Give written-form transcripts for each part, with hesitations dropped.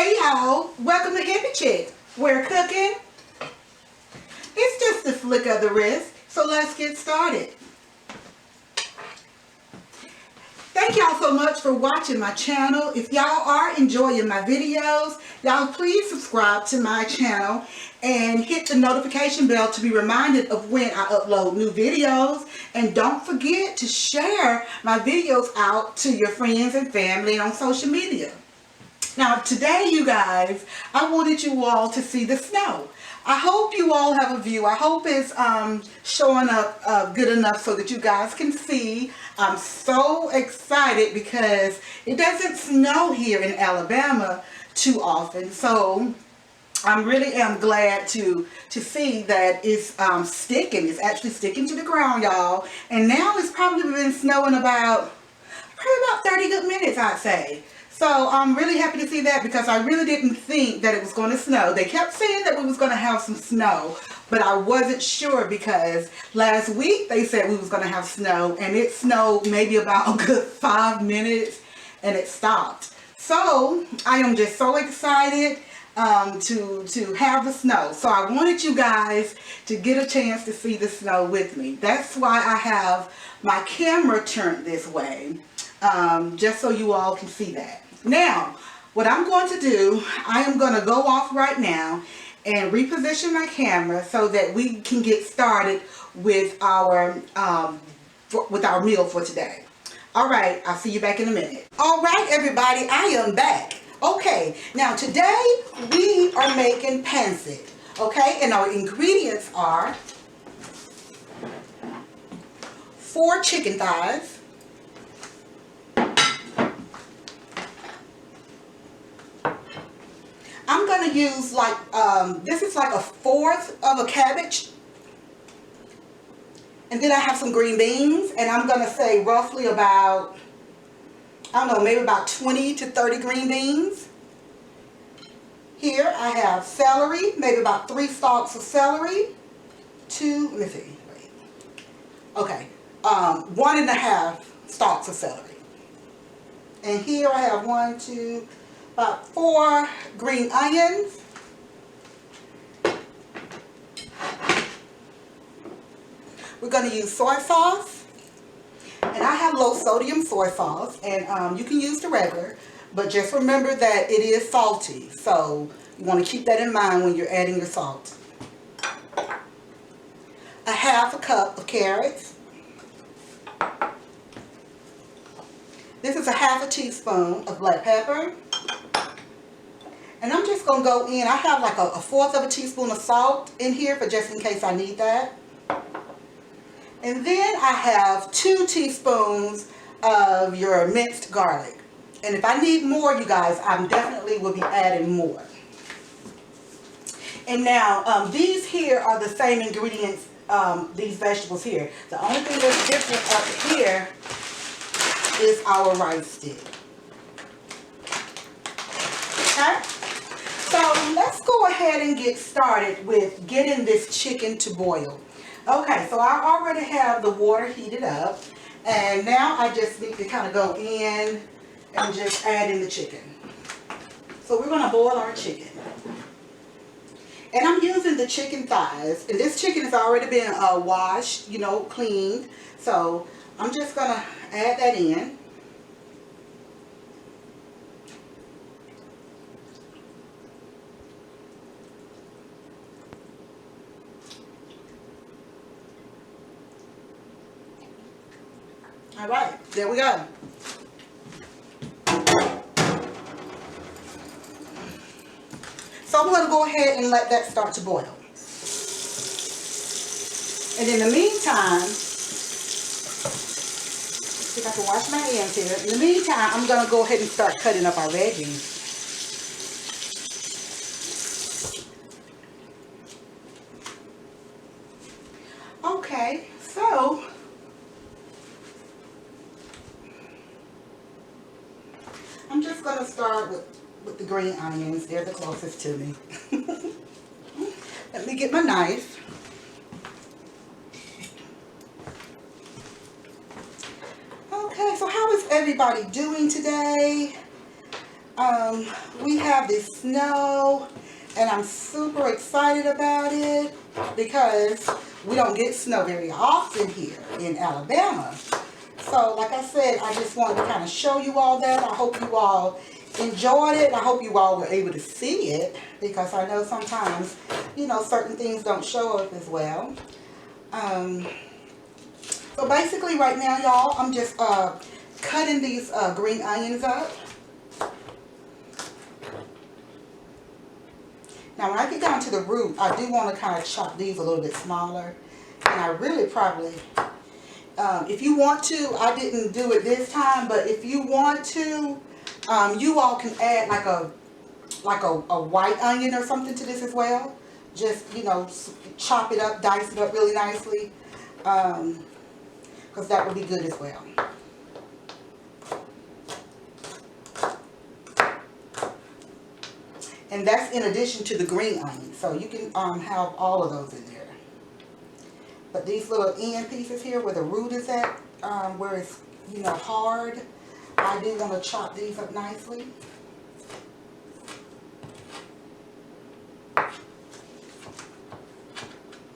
Hey y'all, welcome to Hippie Chick. We're cooking. It's just a flick of the wrist, so let's get started. Thank y'all so much for watching my channel. If y'all are enjoying my videos, y'all please subscribe to my channel and hit the notification bell to be reminded of when I upload new videos. And don't forget to share my videos out to your friends and family on social media. Now today, you guys, I wanted you all to see the snow. I hope you all have a view. I hope it's showing up good enough so that you guys can see. I'm so excited because it doesn't snow here in Alabama too often. So I really am glad to see that it's sticking. It's actually sticking to the ground, y'all. And now it's probably been snowing about 30 good minutes, I'd say. So I'm really happy to see that because I really didn't think that it was going to snow. They kept saying that we was going to have some snow, but I wasn't sure because last week they said we was going to have snow and it snowed maybe about a good 5 minutes and it stopped. So I am just so excited to have the snow. So I wanted you guys to get a chance to see the snow with me. That's why I have my camera turned this way, just so you all can see that. Now, what I'm going to do, I am going to go off right now and reposition my camera so that we can get started with our meal for today. All right, I'll see you back in a minute. All right, everybody, I am back. Okay, now today we are making pancit. Okay, and our ingredients are 4 chicken thighs, I'm going to use like, this is like 1/4 of a cabbage. And then I have some green beans. And I'm going to say roughly about, I don't know, maybe about 20 to 30 green beans. Here I have celery, maybe about 3 stalks of celery. 2, let me see, wait. Okay, 1.5 stalks of celery. And here I have 1, 2, about 4 green onions. We're going to use soy sauce. And I have low sodium soy sauce. And you can use the regular. But just remember that it is salty. So you want to keep that in mind when you're adding your salt. 1/2 cup of carrots. This is 1/2 teaspoon of black pepper. And I'm just going to go in. I have like a 1/4 of a teaspoon of salt in here for just in case I need that. And then I have 2 teaspoons of your minced garlic. And if I need more, you guys, I definitely will be adding more. And now, these here are the same ingredients, these vegetables here. The only thing that's different up here is our rice stick. Okay? So let's go ahead and get started with getting this chicken to boil. Okay, so I already have the water heated up. And now I just need to kind of go in and just add in the chicken. So we're going to boil our chicken. And I'm using the chicken thighs. And this chicken has already been washed, you know, cleaned. So I'm just going to add that in. All right, there we go. So I'm going to go ahead and let that start to boil. And in the meantime, see if I can wash my hands here. In the meantime, I'm going to go ahead and start cutting up our veggies. Okay, so I'm just going to start with the green onions. They're the closest to me. Let me get my knife. Okay, so how is everybody doing today? We have this snow, and I'm super excited about it because we don't get snow very often here in Alabama. So like I said, I just wanted to kind of show you all that. I hope you all enjoyed it. I hope you all were able to see it, because I know sometimes, you know, certain things don't show up as well. So basically right now, y'all, I'm just cutting these green onions up. Now when I get down to the root, I do want to kind of chop these a little bit smaller. And I really probably, if you want to, I didn't do it this time, but if you want to, you all can add like a white onion or something to this as well. Just, you know, chop it up, dice it up really nicely, because that would be good as well. And that's in addition to the green onion, so you can have all of those in there. But these little end pieces here where the root is at, where it's, you know, hard, I do want to chop these up nicely.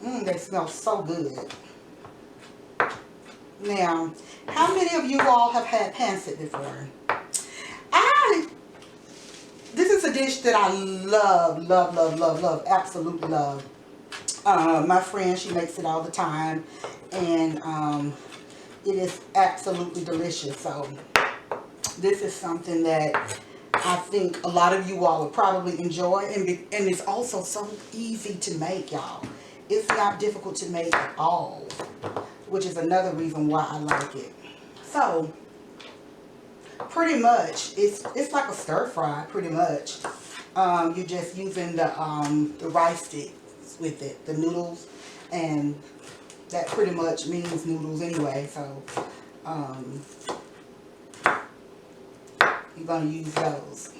They smell so good. Now, how many of you all have had pancit before? This is a dish that I love, love, love, love, love, absolutely love. My friend, she makes it all the time, and it is absolutely delicious. So this is something that I think a lot of you all will probably enjoy, and it's also so easy to make, y'all. It's not difficult to make at all, which is another reason why I like it. So pretty much it's like a stir fry, pretty much. You're just using the rice sticks with it, the noodles, and that pretty much means noodles anyway. So you're gonna use those.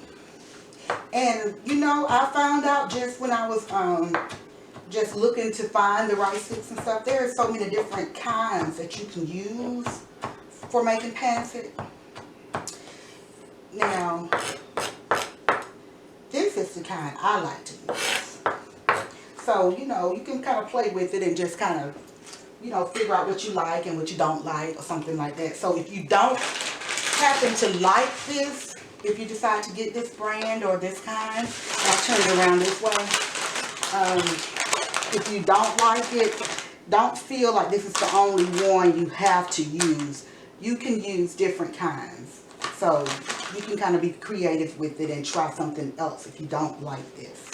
And you know, I found out just when I was just looking to find the rice sticks and stuff, there are so many different kinds that you can use for making pancit. Now, this is the kind I like to use. So, you know, you can kind of play with it and just kind of, you know, figure out what you like and what you don't like or something like that. So if you don't happen to like this, if you decide to get this brand or this kind, I'll turn it around this way. If you don't like it, don't feel like this is the only one you have to use. You can use different kinds. So you can kind of be creative with it and try something else if you don't like this.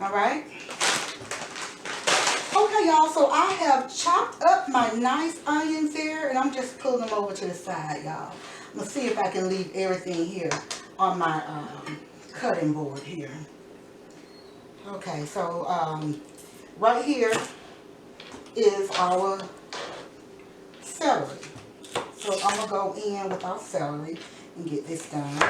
Alright? Okay, y'all, so I have chopped up my nice onions there, and I'm just pulling them over to the side, y'all. I'm going to see if I can leave everything here on my cutting board here. Okay, so right here is our celery. So I'm going to go in with our celery and get this done.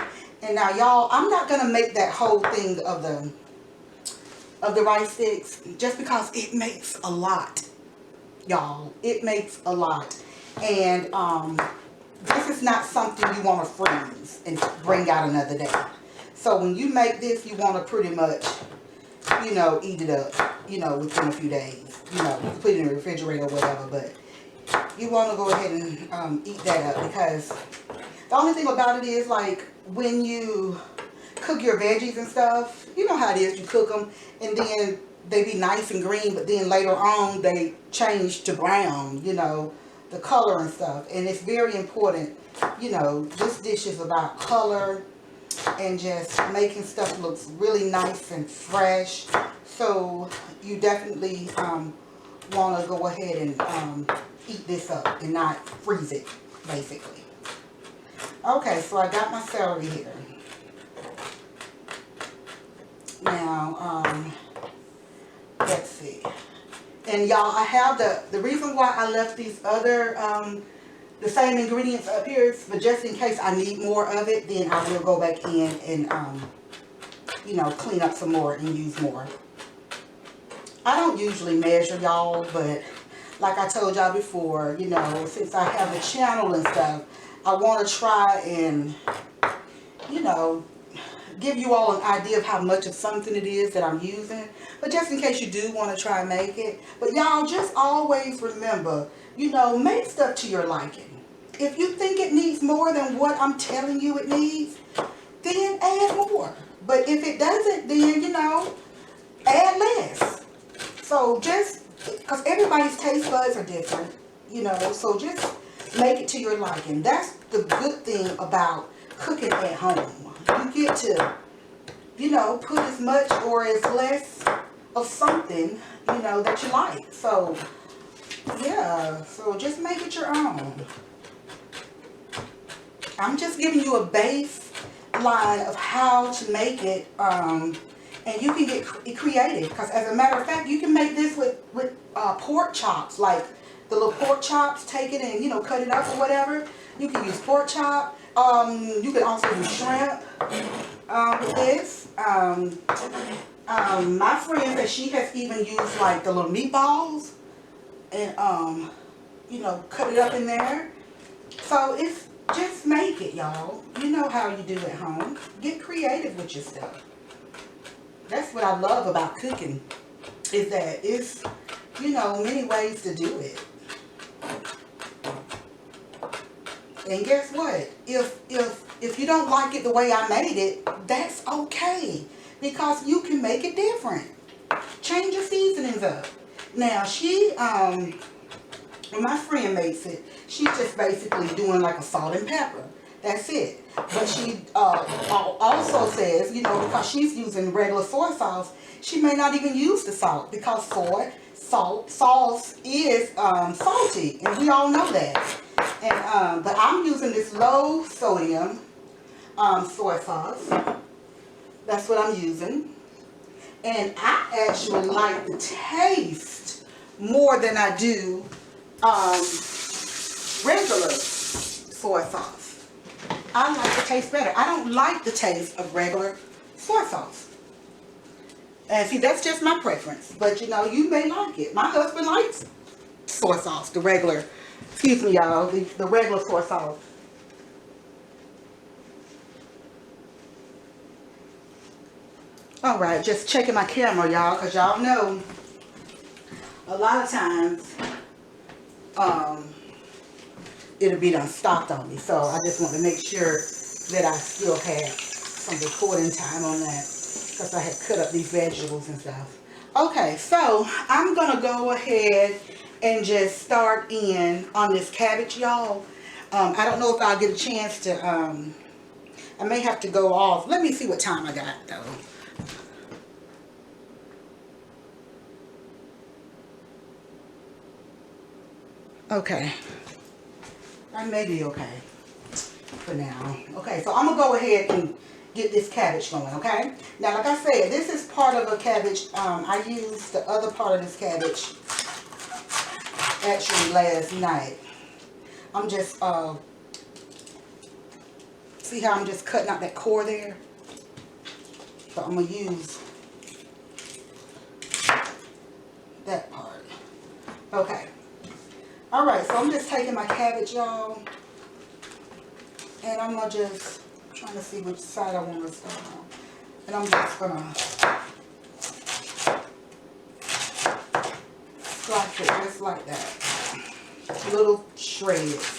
And now, y'all, I'm not going to make that whole thing of the rice sticks just because it makes a lot, y'all. It makes a lot. And this is not something you want to freeze and bring out another day. So when you make this, you want to pretty much, you know, eat it up, you know, within a few days. You know, put it in the refrigerator or whatever, but you want to go ahead and eat that up, because the only thing about it is, like, when you cook your veggies and stuff, you know how it is, you cook them and then they be nice and green, but then later on they change to brown, you know, the color and stuff. And it's very important, you know, this dish is about color and just making stuff look really nice and fresh. So you definitely want to go ahead and eat this up and not freeze it, basically. Okay, so I got my celery here. Now, let's see. And y'all, I have the reason why I left these other, the same ingredients up here, but just in case I need more of it, then I will go back in and, you know, clean up some more and use more. I don't usually measure, y'all, but like I told y'all before, you know, since I have a channel and stuff, I want to try and, you know, give you all an idea of how much of something it is that I'm using. But just in case you do want to try and make it. But y'all just always remember, you know, make stuff to your liking. If you think it needs more than what I'm telling you it needs, then add more. But if it doesn't, then, you know, add less. So just, because everybody's taste buds are different, you know, so just make it to your liking. That's the good thing about cooking at home. You get to, you know, put as much or as less of something, you know, that you like. So, yeah, so just make it your own. I'm just giving you a baseline of how to make it, and you can get creative. Because as a matter of fact, you can make this with pork chops, like the little pork chops. Take it and, you know, cut it up or whatever. You can use pork chop. You can also use shrimp with this. My friend said she has even used like the little meatballs and you know, cut it up in there. So it's just make it, y'all. You know how you do at home. Get creative with your stuff. That's what I love about cooking, is that it's, you know, many ways to do it. And guess what? If you don't like it the way I made it, that's okay. Because you can make it different. Change your seasonings up. Now, when my friend makes it, she's just basically doing like a salt and pepper. That's it. But she also says, you know, because she's using regular soy sauce, she may not even use the salt, because sauce is salty, and we all know that. And but I'm using this low sodium soy sauce. That's what I'm using. And I actually like the taste more than I do regular soy sauce. I like the taste better. I don't like the taste of regular soy sauce. And see, that's just my preference. But, you know, you may like it. My husband likes soy sauce, the regular, excuse me, y'all, the regular soy sauce. Alright, just checking my camera, y'all, because y'all know a lot of times it'll be done stopped on me. So I just want to make sure that I still have some recording time on that, because I had cut up these vegetables and stuff. Okay, so I'm going to go ahead and just start in on this cabbage, y'all. I don't know if I'll get a chance to, I may have to go off. Let me see what time I got, though. Okay, I may be okay for now. Okay, so I'm going to go ahead and get this cabbage going, okay? Now, like I said, this is part of a cabbage. I used the other part of this cabbage actually last night. I'm just, see how I'm just cutting out that core there? So I'm going to use that part. Okay. Alright, so I'm just taking my cabbage, y'all, and I'm going to just, trying to see which side I want to start on, and I'm just going to slice it just like that, little shreds.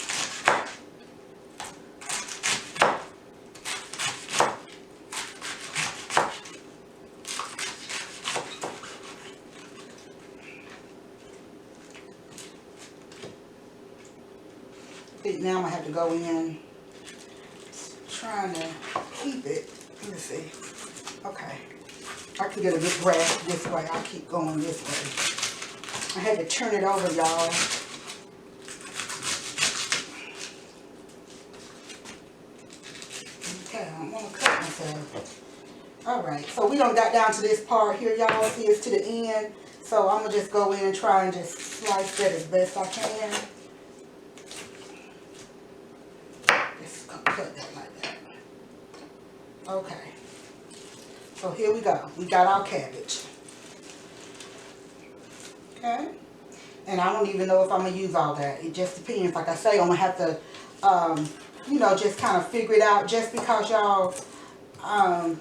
I think now I'm going to have to go in, trying to keep it. Let me see. Okay. I can get a good grasp this way. I'll keep going this way. I had to turn it over, y'all. Okay, I'm going to cut myself. Alright, so we done got down to this part here, y'all. See, it's to the end. So I'm going to just go in and try and just slice that as best I can. Cut that like that. Okay. So here we go. We got our cabbage. Okay. And I don't even know if I'm going to use all that. It just depends. Like I say, I'm going to have to you know, just kind of figure it out. Just because y'all, I'm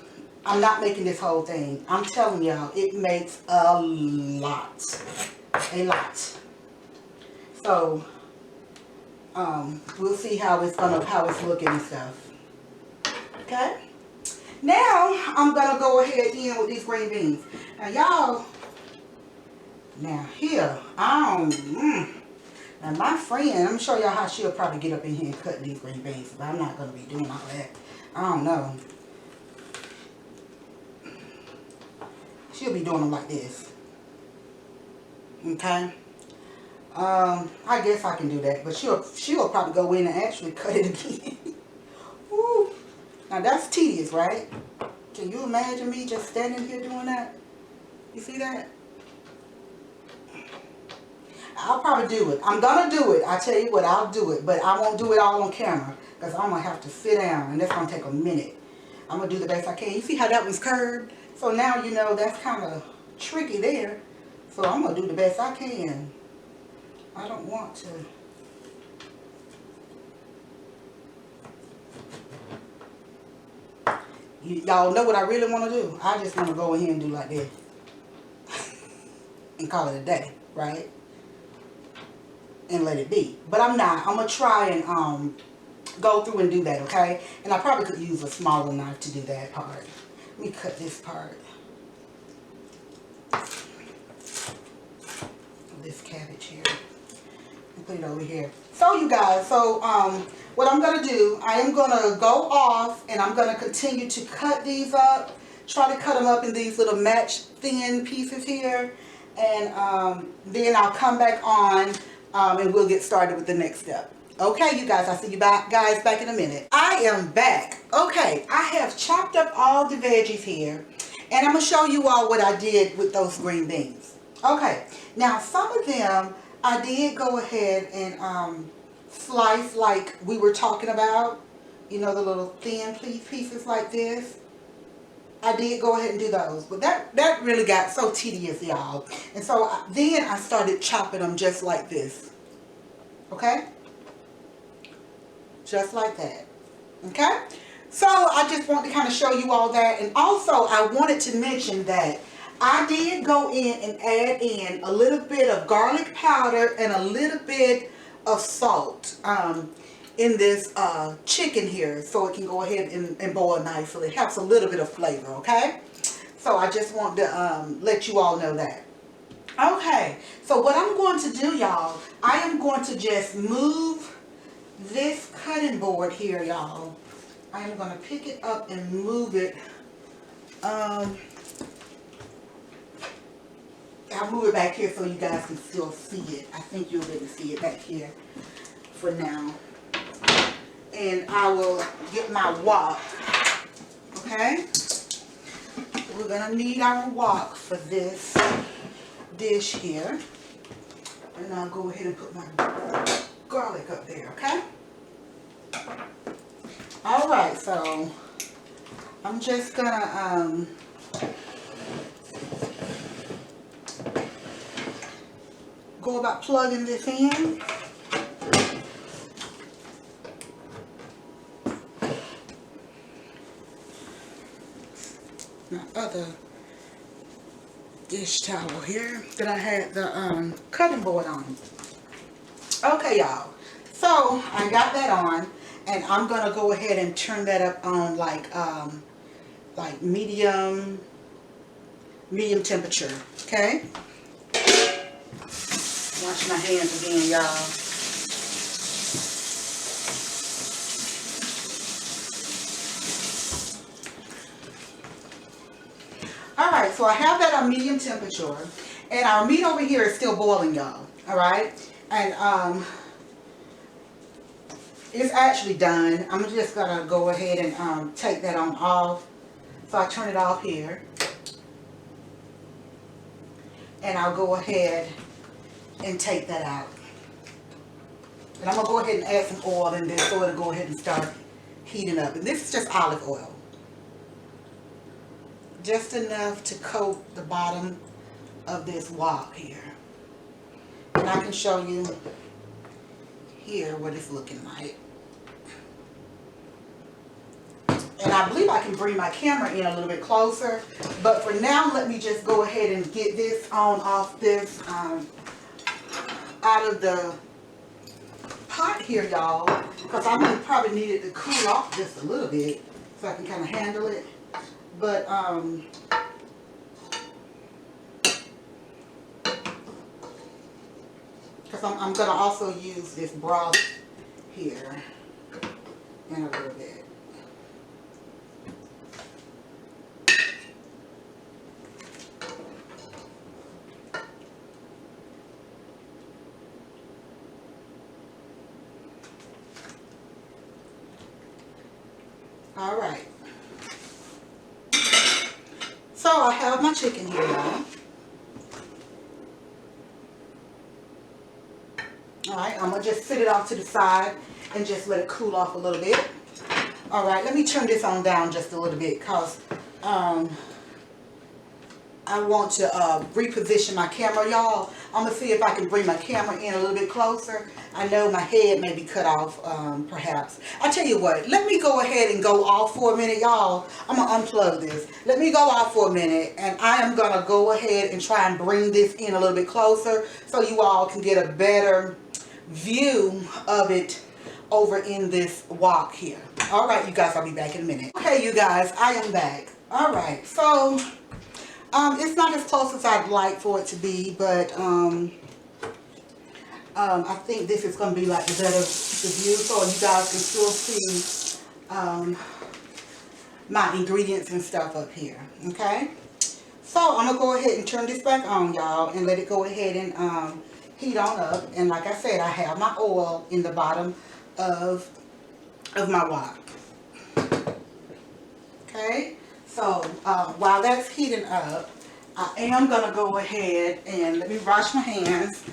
not making this whole thing. I'm telling y'all, it makes a lot. A lot. So, we'll see how it's looking and stuff. Okay? Now, I'm going to go ahead in with these green beans. Now, y'all, now here, now my friend, I'm going to show y'all how she'll probably get up in here and cut these green beans. But I'm not going to be doing all that. I don't know. She'll be doing them like this. Okay? I guess I can do that. But she'll probably go in and actually cut it again. Woo. Now that's tedious, right? Can you imagine me just standing here doing that? You see that? I'll probably do it. I'm going to do it. I tell you what, I'll do it. But I won't do it all on camera. Because I'm going to have to sit down. And that's going to take a minute. I'm going to do the best I can. You see how that one's curved? So now you know that's kind of tricky there. So I'm going to do the best I can. I don't want to. Y'all know what I really want to do? I just want to go ahead and do like this. And call it a day, right? And let it be. But I'm not. I'm going to try and go through and do that, okay? And I probably could use a smaller knife to do that part. Let me cut this part. This cabbage here. And put it over here. So you guys, so what I'm going to do, I am going to go off and I'm going to continue to cut these up. Try to cut them up in these little match thin pieces here. And then I'll come back on and we'll get started with the next step. Okay, you guys, I'll see you guys back in a minute. I am back. Okay, I have chopped up all the veggies here. And I'm going to show you all what I did with those green beans. Okay, now some of them I did go ahead and slice like we were talking about. You know, the little thin pieces like this. I did go ahead and do those. But that really got so tedious, y'all. And so then I started chopping them just like this. Okay? Just like that. Okay? So I just want to kind of show you all that. And also I wanted to mention that I did go in and add in a little bit of garlic powder and a little bit of salt in this chicken here, so it can go ahead and boil nicely. It has a little bit of flavor, okay? So I just want to let you all know that. Okay, so what I'm going to do, y'all, I am going to just move this cutting board here, y'all. I am going to pick it up and move it. I'll move it back here so you guys can still see it. I think you'll be able to see it back here for now. And I will get my wok. Okay? We're going to need our wok for this dish here. And I'll go ahead and put my garlic up there, okay? Alright, so I'm just going to go about plugging this in. My other dish towel here that I had the cutting board on. Okay, y'all. So I got that on, and I'm gonna go ahead and turn that up on like medium temperature. Okay. Wash my hands again, y'all. Alright, so I have that on medium temperature. And our meat over here is still boiling, y'all. Alright? And it's actually done. I'm just going to go ahead and take that on off. So I turn it off here. And I'll go ahead and take that out. And I'm going to go ahead and add some oil in there so it'll go ahead and start heating up. And this is just olive oil. Just enough to coat the bottom of this wok here. And I can show you here what it's looking like. And I believe I can bring my camera in a little bit closer. But for now, let me just go ahead and get this on off this, out of the pot here, y'all. Because I'm going to probably need it to cool off just a little bit so I can kind of handle it. But, because I'm going to also use this broth here in a little bit. All right. So I have my chicken here, y'all. All right, I'm going to just sit it off to the side and just let it cool off a little bit. All right, let me turn this on down just a little bit because I want to reposition my camera, y'all. I'm going to see if I can bring my camera in a little bit closer. I know my head may be cut off, perhaps. I tell you what, let me go ahead and go off for a minute, y'all. I'm going to unplug this. Let me go off for a minute, and I am going to go ahead and try and bring this in a little bit closer so you all can get a better view of it over in this wok here. All right, you guys, I'll be back in a minute. Okay, you guys, I am back. All right, so it's not as close as I'd like for it to be, but I think this is going to be like the better view so you guys can still see my ingredients and stuff up here. Okay, so I'm going to go ahead and turn this back on, y'all, and let it go ahead and heat on up. And like I said, I have my oil in the bottom of my wok. Okay, so while that's heating up, I am going to go ahead and let me wash my hands.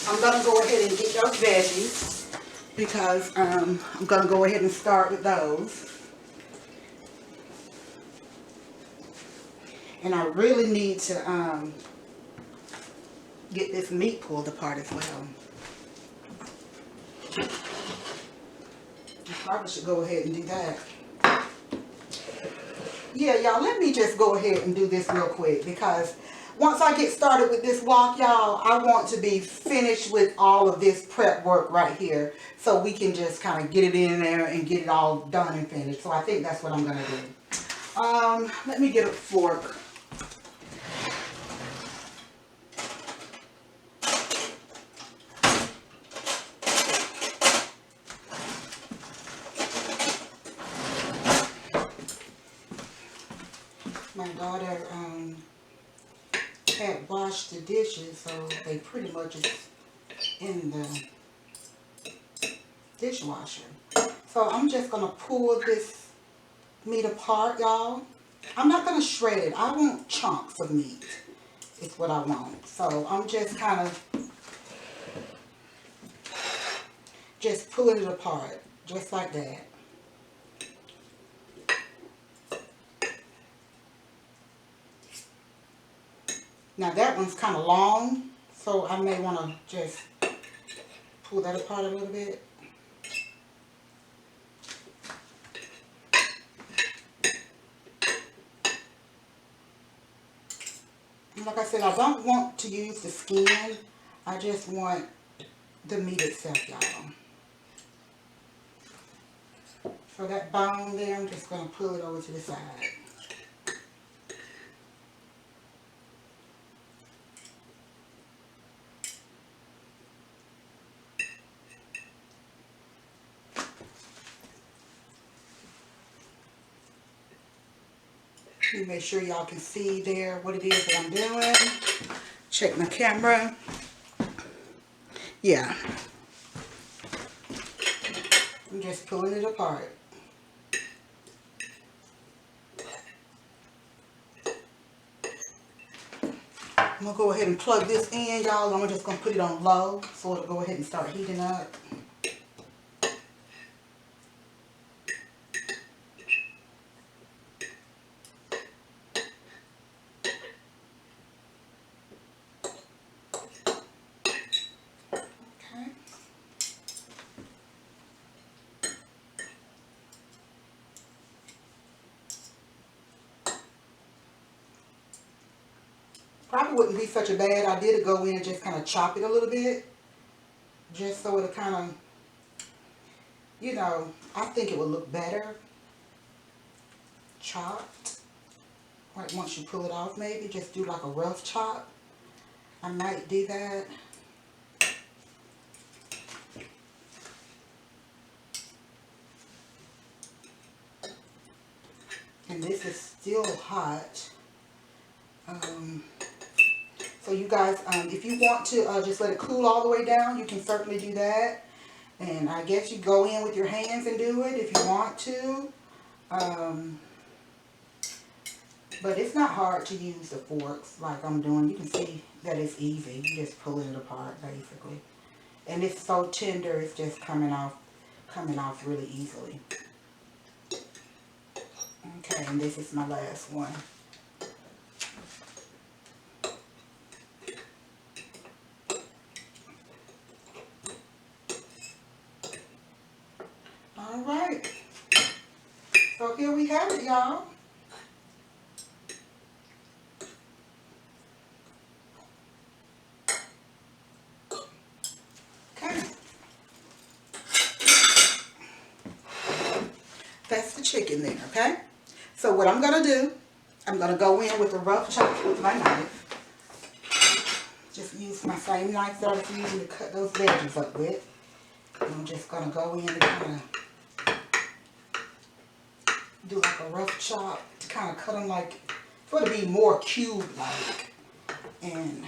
I'm going to go ahead and get those veggies because I'm going to go ahead and start with those. And I really need to get this meat pulled apart as well. I probably should go ahead and do that. Yeah, y'all, let me just go ahead and do this real quick because once I get started with this wok, y'all, I want to be finished with all of this prep work right here so we can just kind of get it in there and get it all done and finished. So I think that's what I'm going to do. Let me get a fork. My daughter had washed the dishes, so they pretty much is in the dishwasher. So I'm just going to pull this meat apart, y'all. I'm not going to shred it. I want chunks of meat. It's what I want. So I'm just kind of just pulling it apart, just like that. Now that one's kind of long, so I may want to just pull that apart a little bit. And like I said, I don't want to use the skin. I just want the meat itself, y'all. So that bone there, I'm just going to pull it over to the side. Let me make sure y'all can see there what it is that I'm doing. Check my camera. Yeah. I'm just pulling it apart. I'm going to go ahead and plug this in, y'all. I'm just going to put it on low so it'll go ahead and start heating up. probably wouldn't be such a bad idea to go in and just kind of chop it a little bit. Just so it'll kind of, you know, I think it would look better chopped. Like once you pull it off, maybe just do like a rough chop. I might do that. And this is still hot. So you guys, if you want to just let it cool all the way down, you can certainly do that. And I guess you go in with your hands and do it if you want to. But it's not hard to use the forks like I'm doing. You can see that it's easy. You just pull it apart basically. And it's so tender, it's just coming off really easily. Okay, and this is my last one. All right. So here we have it, y'all. Okay. That's the chicken there, okay? So what I'm going to do, I'm going to go in with a rough chop with my knife. Just use my same knife that I was using to cut those veggies up with. And I'm just going to go in and kind of do like a rough chop to kind of cut them like, for it to be more cube-like. And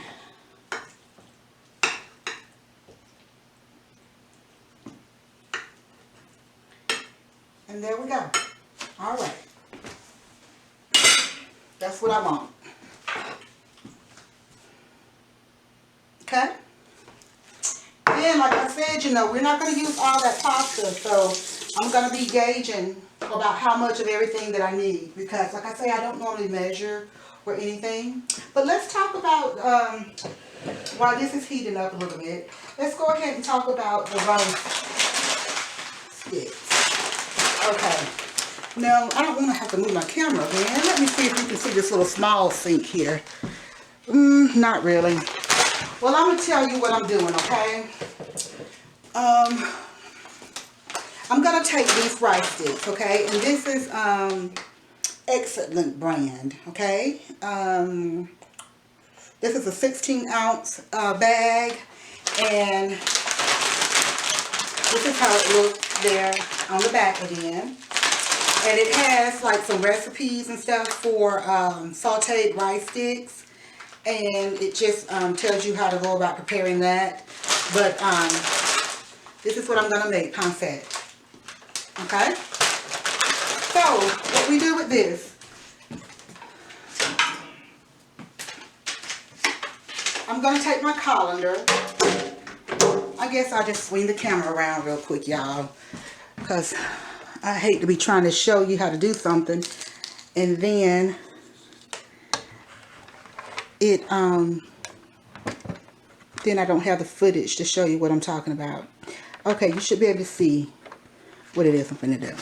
there we go. All right. That's what I want. Okay? And like I said, you know, we're not going to use all that pasta, so I'm going to be gauging about how much of everything that I need, because like I say, I don't normally measure or anything. But let's talk about, while this is heating up a little bit, let's go ahead and talk about the roast sticks. Okay. Now, I don't want to have to move my camera, man. Let me see if you can see this little small sink here. Not really. Well, I'm going to tell you what I'm doing, okay? I'm going to take these rice sticks, okay? And this is Excellent brand, okay? This is a 16-ounce bag, and this is how it looks there on the back again. And it has like some recipes and stuff for sauteed rice sticks. And it just tells you how to go about preparing that. But this is what I'm going to make, pancit. Okay? So, what we do with this, I'm going to take my colander. I guess I'll just swing the camera around real quick, y'all. Because I hate to be trying to show you how to do something and then then I don't have the footage to show you what I'm talking about. Okay, you should be able to see what it is I'm going to do.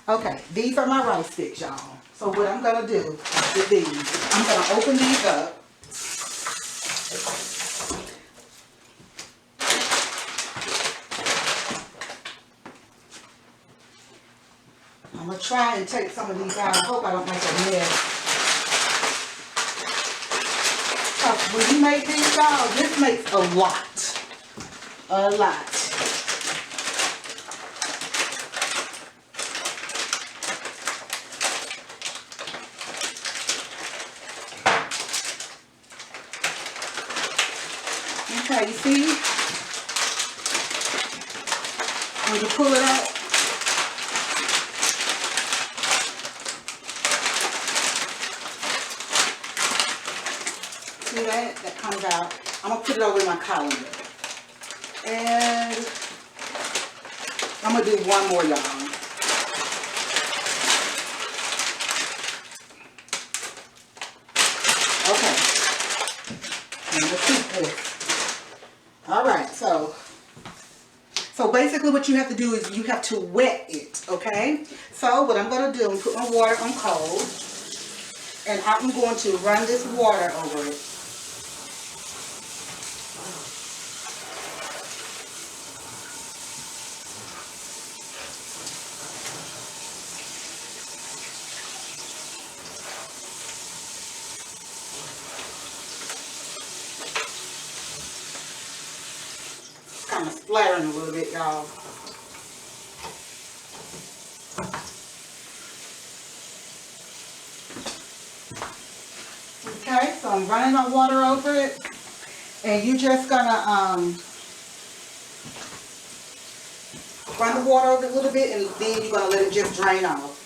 Okay, these are my rice sticks, y'all. So what I'm going to do with these, I'm going to open these up. I'm going to try and take some of these out. I hope I don't make a mess. When you make these, y'all, this makes a lot. A lot. Okay, you see? When you pull it out, see that? That comes out. I'm going to put it over in my colander. And I'm going to do one more, y'all. Okay. I'm going to keep this. Alright, so basically what you have to do is you have to wet it, okay? So what I'm going to do is put my water on cold. And I'm going to run this water over it. kind of splattering a little bit, y'all. Okay, so I'm running my water over it, and you're just gonna run the water over it a little bit, and then you're gonna let it just drain off.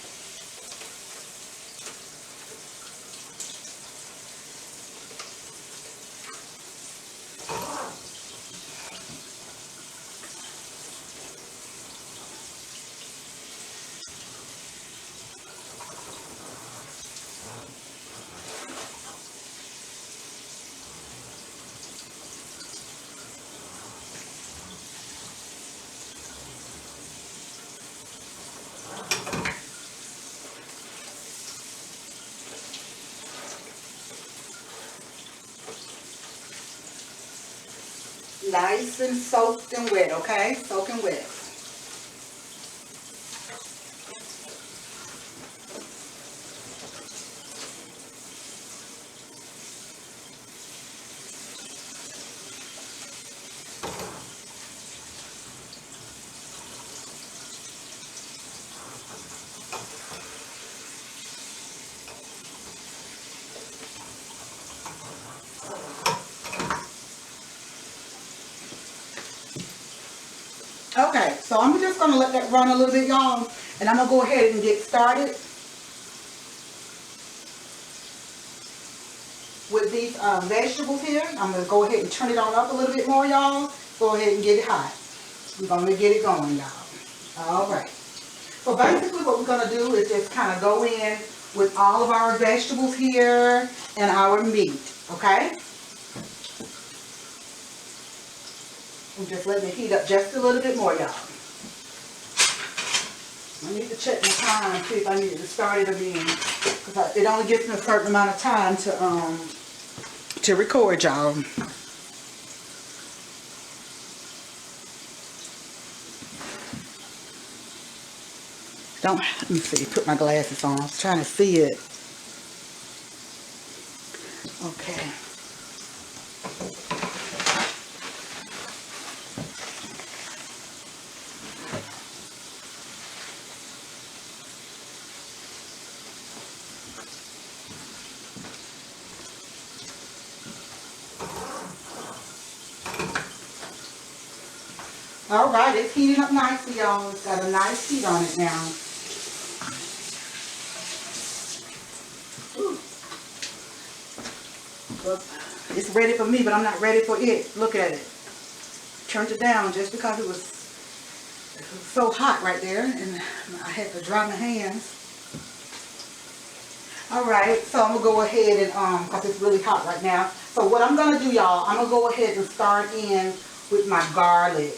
Nice and soaked and wet, okay? Soaking wet. Okay, so I'm just going to let that run a little bit, y'all, and I'm going to go ahead and get started with these vegetables here. I'm going to go ahead and turn it on up a little bit more, y'all. Go ahead and get it hot. We're going to get it going, y'all. Alright. So basically what we're going to do is just kind of go in with all of our vegetables here and our meat, okay? I'm just letting it heat up just a little bit more, y'all. I need to check my time, see if I need to start it again, because it only gives me a certain amount of time to record, y'all. Let me see, put my glasses on. I was trying to see it. Okay. Alright, it's heating up nicely, y'all. It's got a nice heat on it now. It's ready for me, but I'm not ready for it. Look at it. Turned it down just because it was so hot right there, and I had to dry my hands. Alright, so I'm going to go ahead and, because it's really hot right now. So what I'm going to do, y'all, I'm going to go ahead and start in with my garlic.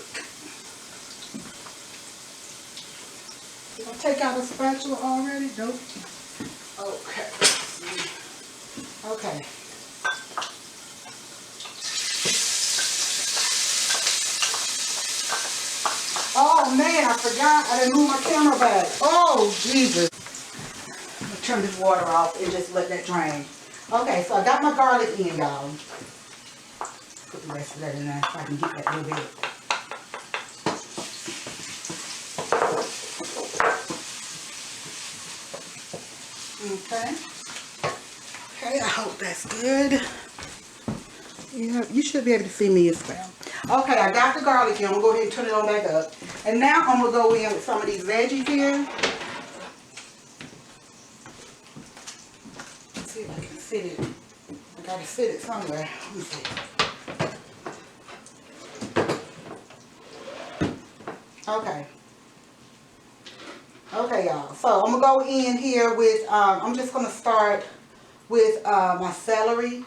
Did I take out a spatula already? Nope. Okay. Okay. Oh man, I forgot. I didn't move my camera back. Oh, Jesus. I'm going to turn this water off and just let that drain. Okay, so I got my garlic in, y'all. Put the rest of that in there so I can get that a little bit. Okay. Okay, I hope that's good. Yeah, you should be able to see me as well. Okay, I got the garlic here. I'm going to go ahead and turn it on back up. And now I'm going to go in with some of these veggies here. Let's see if I can fit it. I got to fit it somewhere. Let me see. Okay. Okay, y'all. So I'm going to go in here with, I'm just going to start with my celery.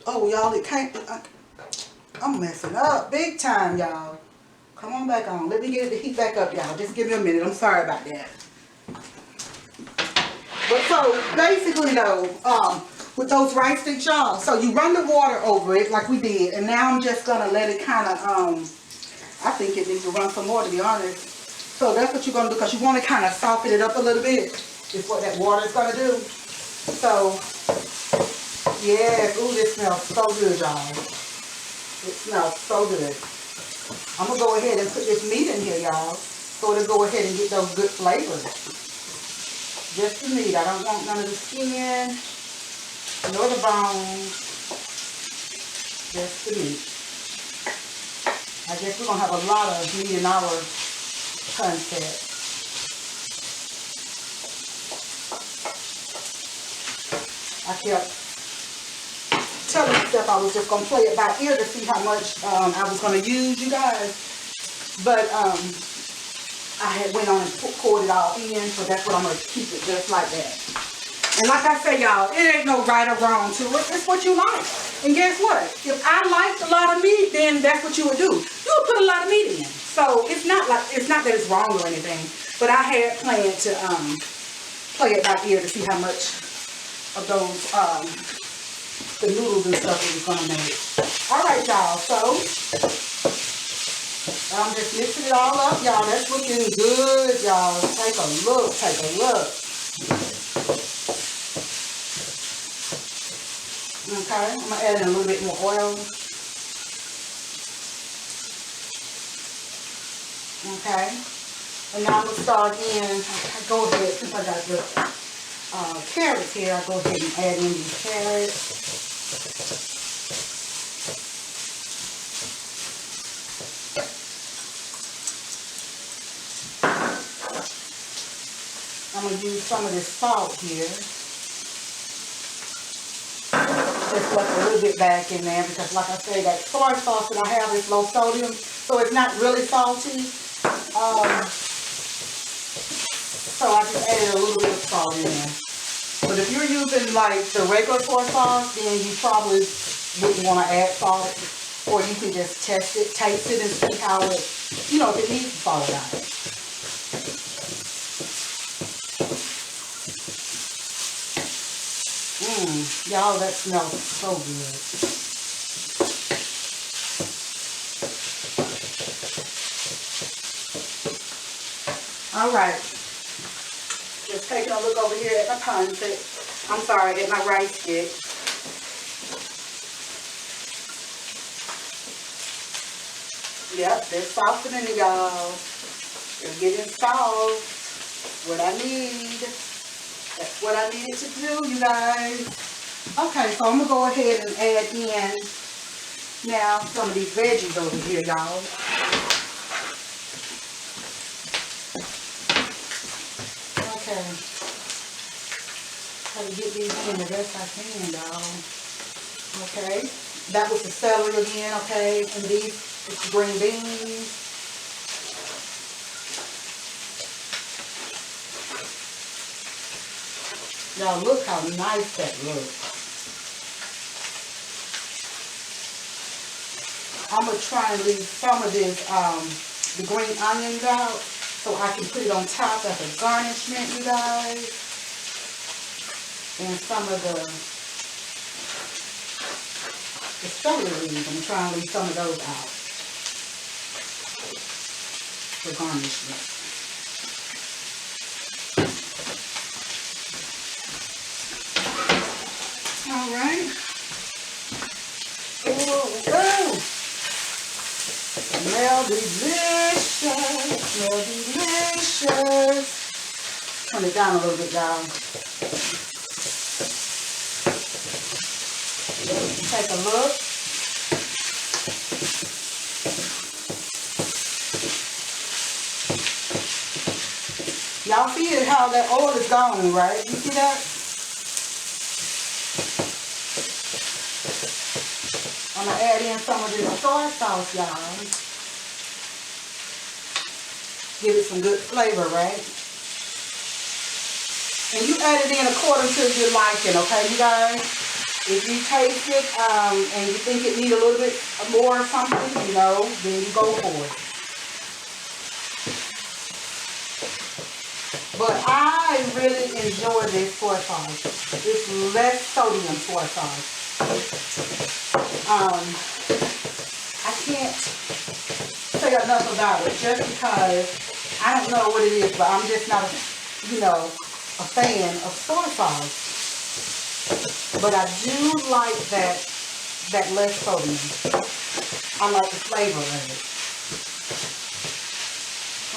Oh, y'all, it can't, I'm messing up big time, y'all. Come on back on. Let me get the heat back up, y'all. Just give me a minute. I'm sorry about that. But so, basically, though, with those rice sticks, y'all, so you run the water over it like we did, and now I'm just going to let it kind of, I think it needs to run some more, to be honest. So that's what you're going to do, because you want to kind of soften it up a little bit, is what that water is going to do. So, yes, ooh, this smells so good, y'all. It smells so good. I'm going to go ahead and put this meat in here, y'all, so it'll go ahead and get those good flavors. Just the meat. I don't want none of the skin, nor the bones. Just the meat. I guess we're going to have a lot of meat in our pancit. I kept telling myself I was just going to play it by ear to see how much I was going to use, you guys. But I had went on and poured it all in, so that's what I'm going to keep it just like that. And like I say, y'all, it ain't no right or wrong to it. It's what you like. And guess what? If I liked a lot of meat, then that's what you would do. You would put a lot of meat in. So it's not that it's wrong or anything. But I had planned to play it by ear to see how much of those the noodles and stuff it was gonna make. Alright, y'all, so I'm just mixing it all up, y'all. That's looking good, y'all. Take a look, take a look. Okay, I'm gonna add in a little bit more oil. Okay, and now I'm gonna start in. I go ahead, since I got the carrots here, I go ahead and add in these carrots. I'm going to use some of this salt here. Just left a little bit back in there because, like I said, that soy sauce that I have is low sodium, so it's not really salty. So I just added a little bit of salt in there. But if you're using like the regular soy sauce, then you probably wouldn't want to add salt. Or you can just test it, taste it, and see how it, you know, if it needs salt or not. Y'all, that smells so good. Alright. Just taking a look over here at my pancit. I'm sorry, at my rice stick. Yep, they're softening, y'all. They're getting soft. What I need. That's what I needed to do, you guys. Okay, so I'm going to go ahead and add in now some of these veggies over here, y'all. Okay. Try to get these in the best I can, y'all. Okay. That was the celery again, okay. And these, it's green beans. Y'all, look how nice that looks. I'm going to try and leave some of this, the green onions out so I can put it on top as a garnishment, you guys. And some of the celery leaves, I'm trying to leave some of those out for garnishment. Alright. Oh, smell delicious. Smell delicious. Turn it down a little bit, y'all. Take a look. Y'all see it, how that oil is gone, right? You see that? I'm going to add in some of this soy sauce, y'all. Give it some good flavor, right? And you add it in according to your liking, okay, you guys? If you taste it and you think it needs a little bit more or something, you know, then you go for it. But I really enjoy this soy sauce. It's less sodium soy sauce. I can't say enough about it just because I don't know what it is, but I'm just not, you know, a fan of soy sauce. But I do like that less sodium. I like the flavor of it.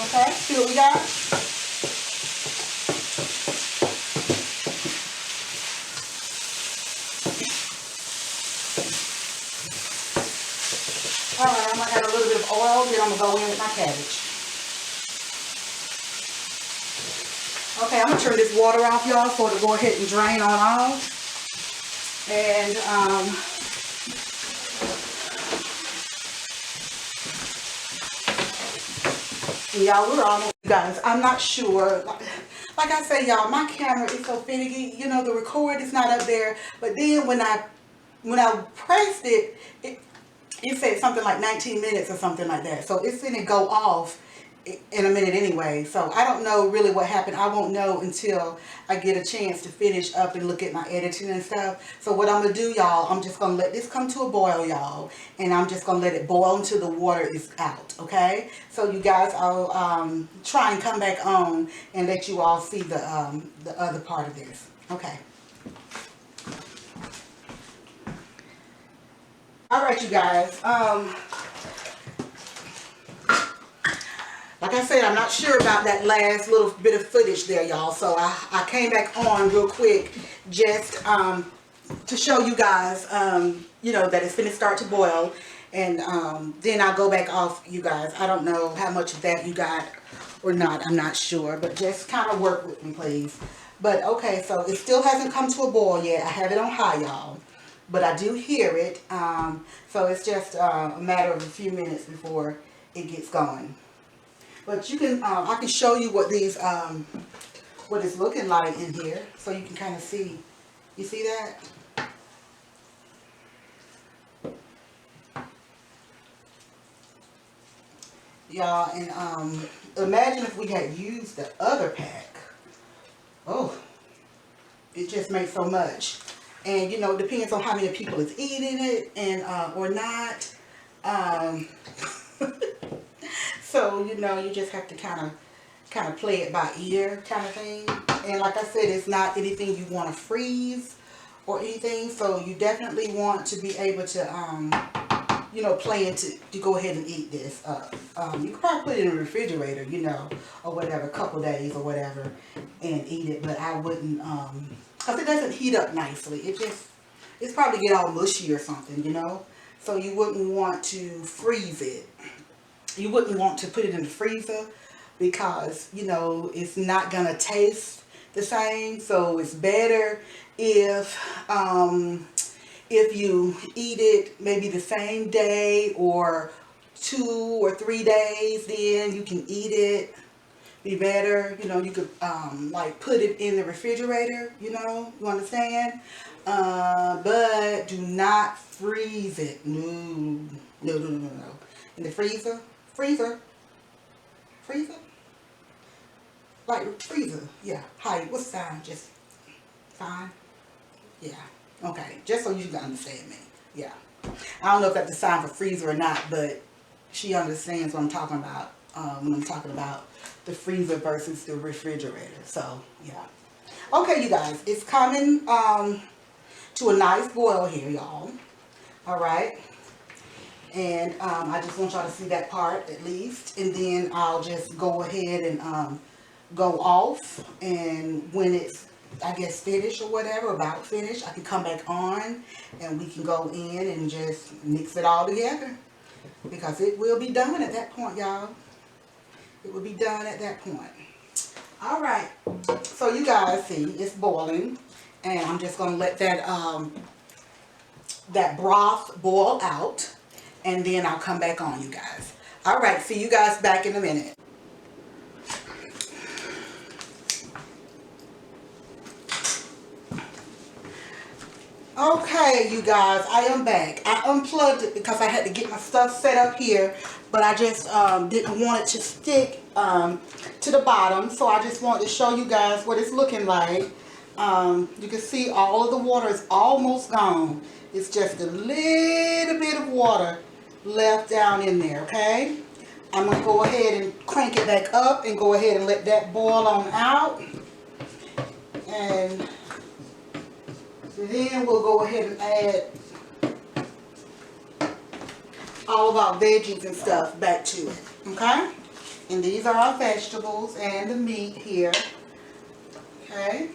Okay, see what we got? Alright, I'm going to add a little bit of oil, then I'm going to go in with my cabbage. Okay, I'm going to turn this water off, y'all, so it'll go ahead and drain on off. And, y'all, we're almost, guys, I'm not sure. Like I say, y'all, my camera is so finicky. You know, the record is not up there. But then when I pressed it, it said something like 19 minutes or something like that. So it's going to go off in a minute anyway. So I don't know really what happened. I won't know until I get a chance to finish up and look at my editing and stuff. So what I'm going to do, y'all, I'm just going to let this come to a boil, y'all. And I'm just going to let it boil until the water is out, okay? So you guys, I'll try and come back on and let you all see the other part of this. Okay. Alright, you guys. Like I said, I'm not sure about that last little bit of footage there, y'all. So I came back on real quick just to show you guys, you know, that it's finna start to boil. And then I'll go back off, you guys. I don't know how much of that you got or not. I'm not sure. But just kind of work with me, please. But, okay, so it still hasn't come to a boil yet. I have it on high, y'all. But I do hear it. So it's just a matter of a few minutes before it gets going. But you can, I can show you what these, what it's looking like in here, so you can kind of see. You see that? Y'all, and imagine if we had used the other pack. Oh, it just makes so much. And you know, it depends on how many people is eating it and or not. So, you know, you just have to kind of play it by ear kind of thing. And like I said, it's not anything you want to freeze or anything. So you definitely want to be able to, you know, plan to go ahead and eat this up. You could probably put it in the refrigerator, you know, or whatever, a couple days or whatever, and eat it. But I wouldn't, because it doesn't heat up nicely. It's probably get all mushy or something, you know. So you wouldn't want to freeze it. You wouldn't want to put it in the freezer because, you know, it's not going to taste the same. So it's better if you eat it maybe the same day or 2 or 3 days, then you can eat it. Be better, you know, you could like put it in the refrigerator, you know, you understand? But do not freeze it. No. In the freezer? Freezer? Like freezer, yeah. Hi, what's the sign? Just fine? Yeah. Okay, just so you can understand me. Yeah. I don't know if that's a sign for freezer or not, but she understands what I'm talking about when I'm talking about the freezer versus the refrigerator. So, yeah. Okay, you guys, it's coming to a nice boil here, y'all. Alright. And I just want y'all to see that part at least. And then I'll just go ahead and go off. And when it's, I guess, finished or whatever, about finished, I can come back on. And we can go in and just mix it all together. Because it will be done at that point, y'all. It will be done at that point. Alright. So you guys see, it's boiling. And I'm just going to let that, that broth boil out. And then I'll come back on, you guys. Alright, see you guys back in a minute. Okay, you guys, I am back. I unplugged it because I had to get my stuff set up here. But I just didn't want it to stick to the bottom. So I just wanted to show you guys what it's looking like. You can see all of the water is almost gone. It's just a little bit of water left down in there, okay? I'm going to go ahead and crank it back up and go ahead and let that boil on out. And then we'll go ahead and add all of our veggies and stuff back to it. Okay? And these are our vegetables and the meat here. Okay?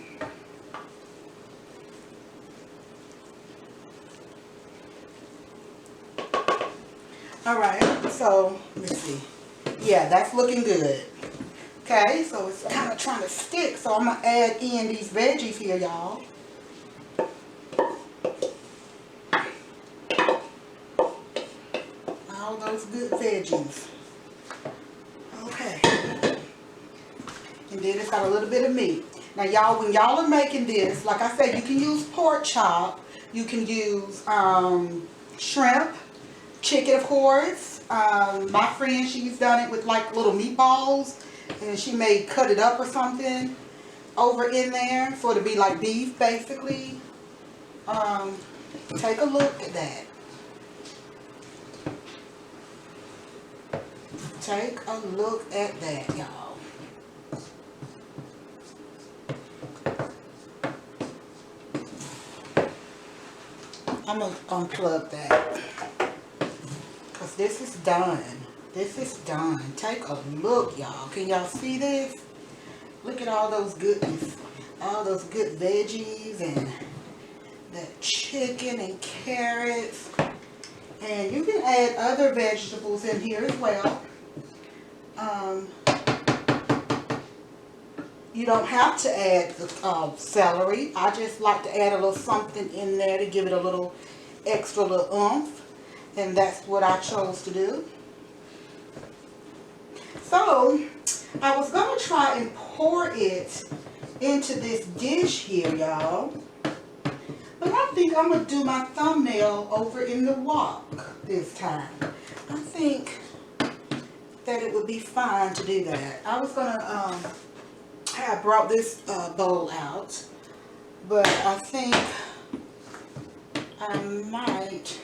Alright, so let's see. Yeah, that's looking good. Okay, so it's kind of trying to stick, so I'm going to add in these veggies here, y'all. All those good veggies. Okay. And then it's got a little bit of meat. Now, y'all, when y'all are making this, like I said, you can use pork chop. You can use shrimp, chicken, of course. My friend, she's done it with like little meatballs. And she may cut it up or something over in there. So it'll be like beef, basically. Take a look at that. Take a look at that, y'all. I'm going to unplug that. Because this is done. This is done. Take a look, y'all. Can y'all see this? Look at all those goodness. All those good veggies and the chicken and carrots. And you can add other vegetables in here as well. You don't have to add the celery. I just like to add a little something in there to give it a little extra little oomph. And that's what I chose to do. So, I was going to try and pour it into this dish here, y'all. But I think I'm going to do my thumbnail over in the wok this time. I think that it would be fine to do that. I was going to have brought this bowl out. But I think I might.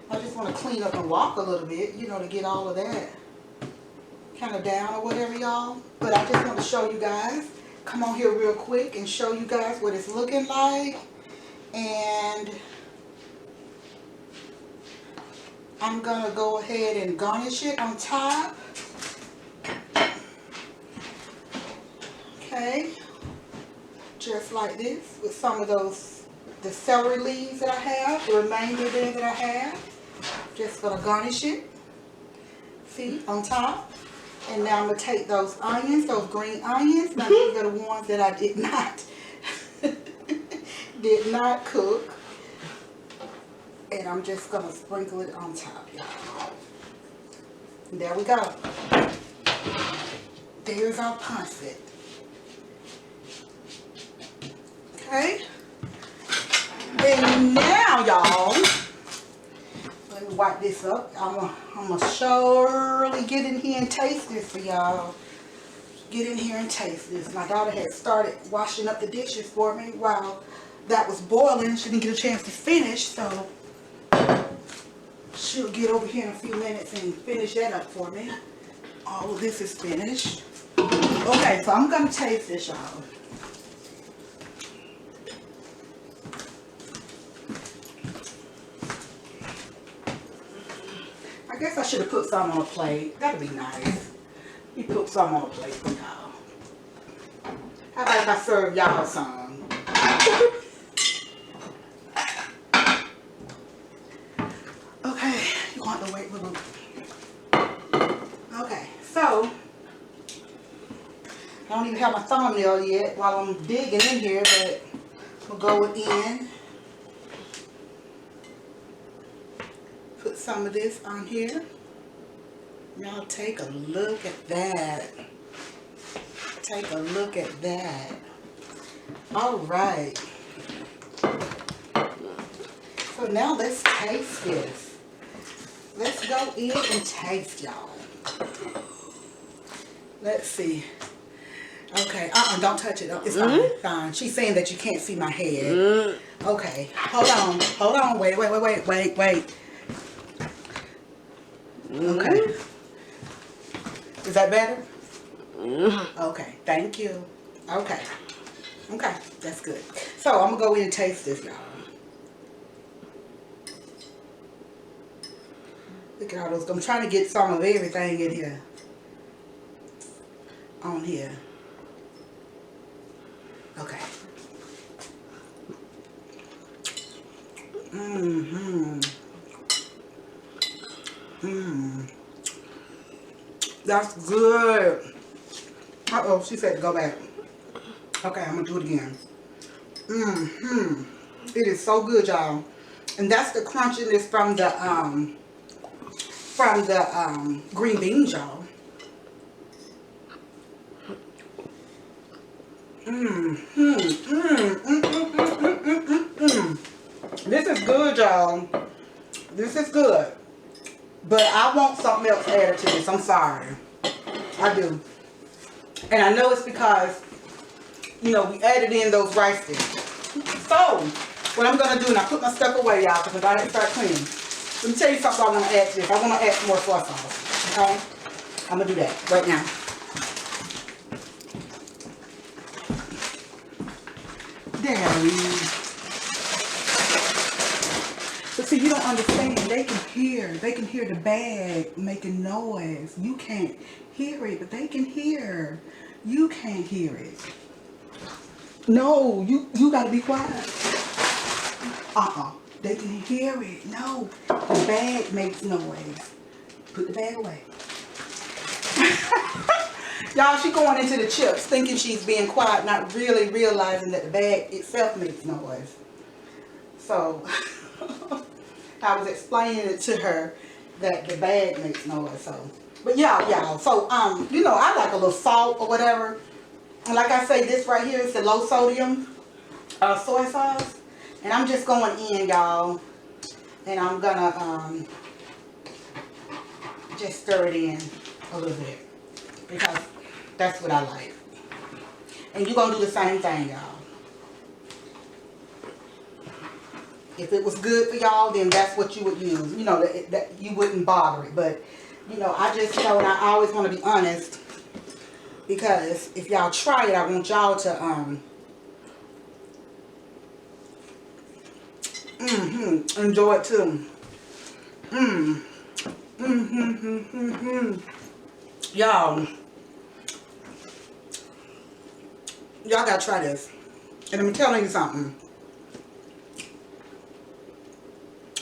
I just want to clean up the wok a little bit, you know, to get all of that kind of down or whatever, y'all. But I just want to show you guys, come on here real quick and show you guys what it's looking like. And I'm going to go ahead and garnish it on top. Okay. Just like this with some of those, the celery leaves that I have, the remainder there that I have. Just going to garnish it. See, on top. And now I'm going to take those onions, those green onions. Now these are the ones that I did not cook. And I'm just going to sprinkle it on top, y'all. There we go. There's our pancit. Okay. And now, y'all, let me wipe this up. I'm going to surely get in here and taste this for y'all. Get in here and taste this. My daughter had started washing up the dishes for me while that was boiling. She didn't get a chance to finish, so she'll get over here in a few minutes and finish that up for me. All of this is finished. Okay, so I'm going to taste this, y'all. I guess I should have put some on a plate. That'd be nice. You put some on a plate for y'all. How about if I serve y'all some? Okay, you want to wait a little. Okay, so I don't even have my thumbnail yet while I'm digging in here, but we'll go in. Put some of this on here. Y'all take a look at that. Take a look at that. All right. So now let's taste this. Let's go in and taste, y'all. Let's see. Okay, don't touch it. It's fine, fine. She's saying that you can't see my head. Okay, hold on, wait. Okay. Is that better? Okay, thank you. Okay, that's good. So I'm gonna go in and taste this, y'all. Look at all those. I'm trying to get some of everything in here. On here. Okay. That's good. Uh-oh, she said to go back. Okay, I'm gonna do it again. It is so good, y'all. And that's the crunchiness from the green beans, y'all. This is good, y'all. This is good. But I want something else added to this. I'm sorry. I do. And I know it's because, you know, we added in those rice sticks. So, what I'm going to do, and I put my stuff away, y'all, because I didn't start cleaning. Let me tell you something I want to add to this. I want to add some more soy sauce. Okay? I'm going to do that right now. There we go. But see, you don't understand. They can hear the bag making noise. You can't hear it, but they can hear. You can't hear it. No, you gotta be quiet. They can hear it. No, the bag makes noise. Put the bag away. Y'all, she going into the chips thinking she's being quiet, not really realizing that the bag itself makes noise. So, I was explaining it to her that the bag makes noise. So, but y'all. So, you know, I like a little salt or whatever. And like I say, this right here is the low sodium soy sauce. And I'm just going in, y'all. And I'm gonna just stir it in a little bit. Because that's what I like. And you're gonna do the same thing, y'all. If it was good for y'all, then that's what you would use. You know, that you wouldn't bother it. But, you know, I just know, and I always want to be honest. Because if y'all try it, I want y'all to enjoy it too. Y'all gotta try this. And I'm telling you something.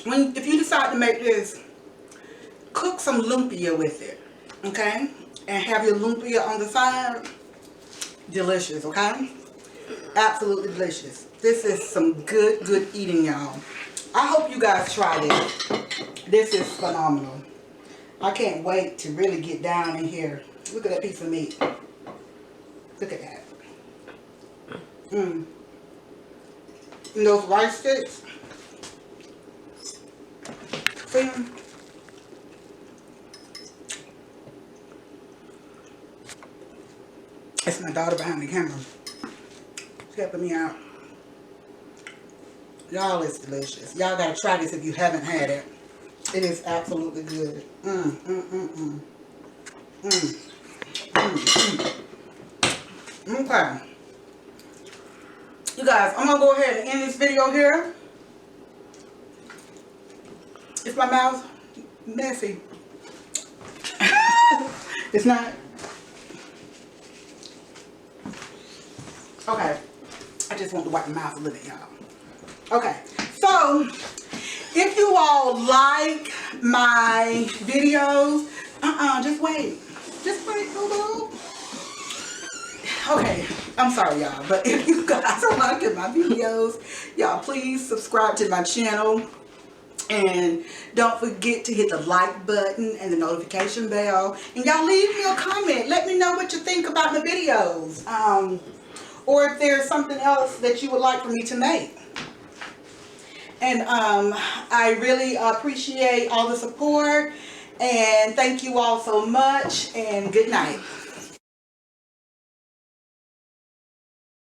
If you decide to make this, cook some lumpia with it, okay? And have your lumpia on the side. Delicious, okay? Absolutely delicious. This is some good eating, y'all. I hope you guys try this. This is phenomenal. I can't wait to really get down in here. Look at that piece of meat. Look at that. And those rice sticks. See them? It's my daughter behind the camera. She's helping me out. Y'all, it's delicious. Y'all gotta try this if you haven't had it. It is absolutely good. Okay. You guys, I'm gonna go ahead and end this video here. Is my mouth messy? It's not. Okay. I just want to wipe my mouth a little bit, y'all. Okay. So, if you all like my videos, just wait. Just wait, boo-boo. Okay. I'm sorry, y'all. But if you guys are liking my videos, y'all please subscribe to my channel. And don't forget to hit the like button and the notification bell. And y'all leave me a comment. Let me know what you think about my videos. Or if there's something else that you would like for me to make. And I really appreciate all the support. And thank you all so much. And good night.